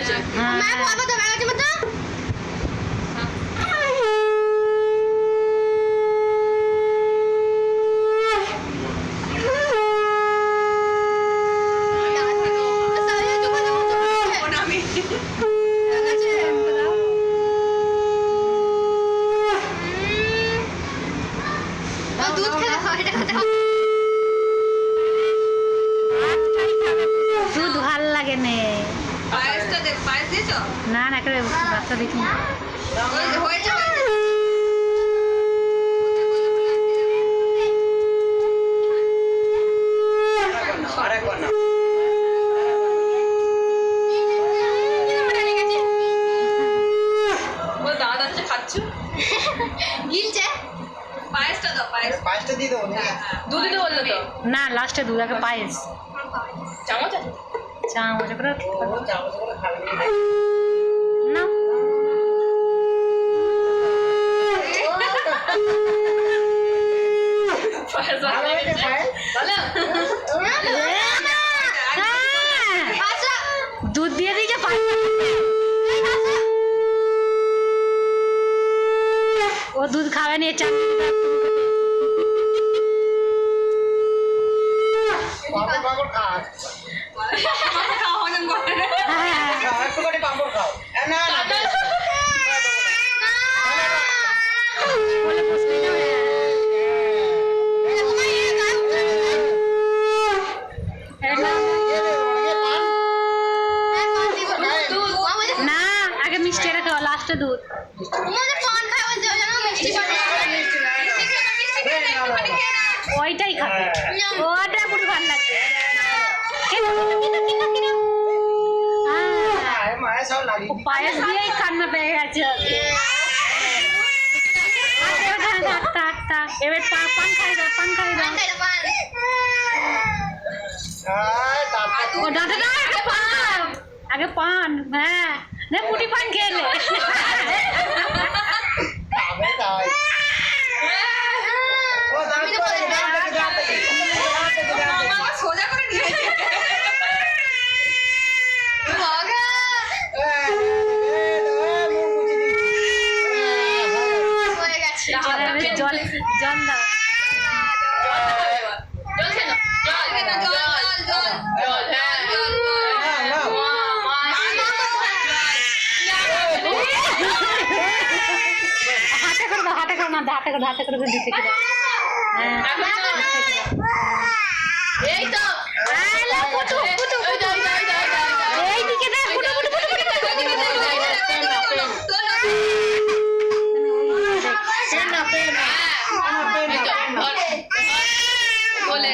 হয়েছে দুধ ভাল লাগে নে না না একটা বাচ্চা দেখি না লাস্টে দুধ আগে পায়েস চামচ করে না দুধ দিয়ে দিয়েছে ও দুধ খাবে নিয়ে চান না আগে মিষ্টি রেখে লাস্টে দুধ ওইটাই খাবে ওটা পুরো ভালো লাগবে পায়েস দিয়েই কান্না পেয়ে গেছে এবার পান খাই দাও ও দাদা না আগে পান হ্যাঁ না পুটি পান খেলে জল দাও হাতে করে দিতে এই তো এইদিকে বলে